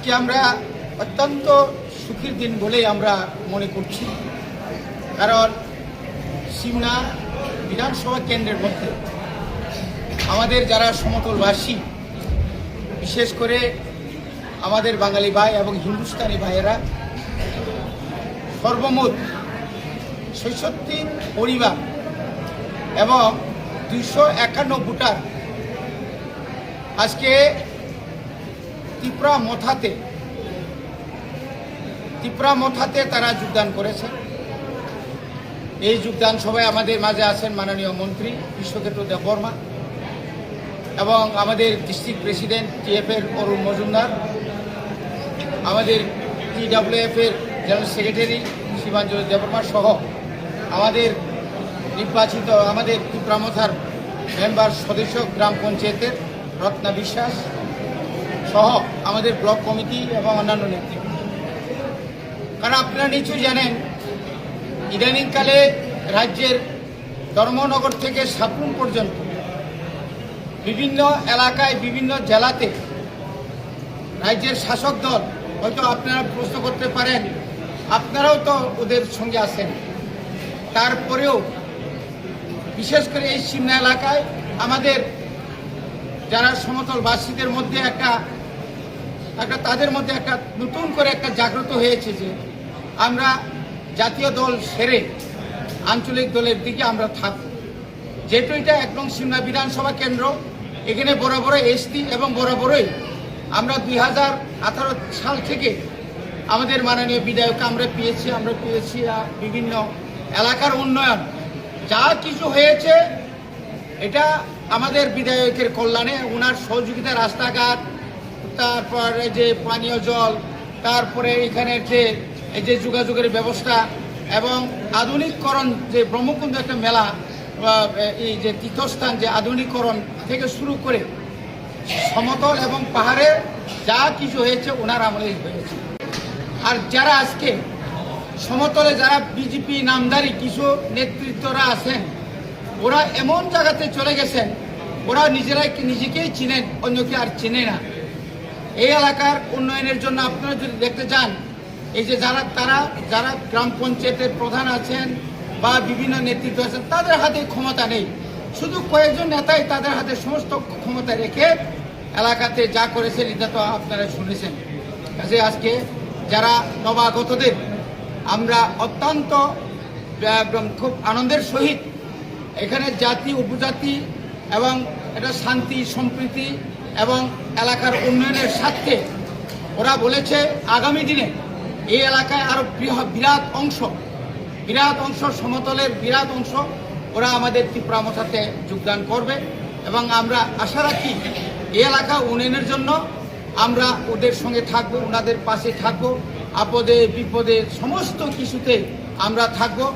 আজকে আমরা অত্যন্ত সুখের দিন বলেই আমরা মনে করছি, কারণ সিমনা বিধানসভা কেন্দ্রের মধ্যে আমাদের যারা সমতলবাসী, বিশেষ করে আমাদের বাঙালি ভাই এবং হিন্দুস্তানি ভাইয়েরা সর্বমোট ৬৬ পরিবার এবং ২৫১ ভোটার আজকে ত্রিপুরা মথাতে তারা যোগদান করেছে। এই যোগদান সভায় আমাদের মাঝে আছেন মাননীয় মন্ত্রী বিশ্বক্ষেত্র দেববর্মা এবং আমাদের ডিস্ট্রিক্ট প্রেসিডেন্ট টিএফের অরুণ মজুমদার, আমাদের টিডব্লিউএফের জেনারেল সেক্রেটারি শিবাঞ্জলি দেববর্মা সহ আমাদের নির্বাচিত আমাদের ত্রিপুরা মথার মেম্বার সদস্য গ্রাম পঞ্চায়েতের রত্না বিশ্বাস সহ আমাদের ব্লক কমিটি এবং অন্যান্য নেতৃত্ব। কারণ আপনারা নিশ্চয়ই জানেন, ইদানিংকালে রাজ্যের ধর্মনগর থেকে সাপুন পর্যন্ত বিভিন্ন এলাকায় বিভিন্ন জেলাতে রাজ্যের শাসক দল, হয়তো আপনারা প্রশ্ন করতে পারেন আপনারাও তো ওদের সঙ্গে আছেন, তারপরেও বিশেষ করে এই সিমনা এলাকায় আমাদের যারা সমতলবাসীদের মধ্যে তাদের মধ্যে একটা নতুন করে একটা জাগ্রত হয়েছে যে আমরা জাতীয় দল সেরে আঞ্চলিক দলের দিকে আমরা থাকব। যেহেতু এটা একদম সিমনা বিধানসভা কেন্দ্র, এখানে বরাবরই এসটি এবং বরাবরই আমরা 2018 সাল থেকে আমাদের মাননীয় বিধায়ক আমরা পেয়েছি বিভিন্ন এলাকার উন্নয়ন যা কিছু হয়েছে এটা আমাদের বিধায়কের কল্যাণে, ওনার সহযোগিতা, রাস্তাঘাট, তারপরে যে পানীয় জল, তারপরে এখানের যে যোগাযোগের ব্যবস্থা এবং আধুনিকরণ, যে ব্রহ্মকুণ্ড একটা মেলা, এই যে তীর্থস্থান, যে আধুনিকরণ থেকে শুরু করে সমতল এবং পাহাড়ে যা কিছু হয়েছে ওনার আমলেই হয়েছে। আর যারা আজকে সমতলে যারা বিজেপি নামধারী কিছু নেতৃত্বরা আছেন, ওরা এমন জায়গাতে চলে গেছেন, ওরা নিজেকেই চিনেন, অন্যকে আর চিনে না। এই এলাকার উন্নয়নের জন্য আপনারা যদি দেখতে যান, এই যে যারা গ্রাম পঞ্চায়েতের প্রধান আছেন বা বিভিন্ন নেতৃত্ব আছেন, তাদের হাতে ক্ষমতা নেই, শুধু কয়েকজন নেতাই তাদের হাতে সমস্ত ক্ষমতা রেখে এলাকাতে যা করেছেন এটা তো আপনারা শুনেছেন। কাজে আজকে যারা নবাগতদের আমরা অত্যন্ত খুব আনন্দের সহিত এখানে জাতি উপজাতি এবং এটা শান্তি সম্প্রীতি এবং এলাকার উন্নয়নের স্বার্থে ওরা বলেছে আগামী দিনে এই এলাকায় আরো বিরাট অংশ সমতলের বিরাট অংশ ওরা আমাদের ত্রিপুরা মথাতে যোগদান করবে এবং আমরা আশা রাখি এই এলাকা উন্নয়নের জন্য আমরা ওদের সঙ্গে থাকবো, ওনাদের পাশে থাকবো, আপদে বিপদে সমস্ত কিছুতে আমরা থাকবো।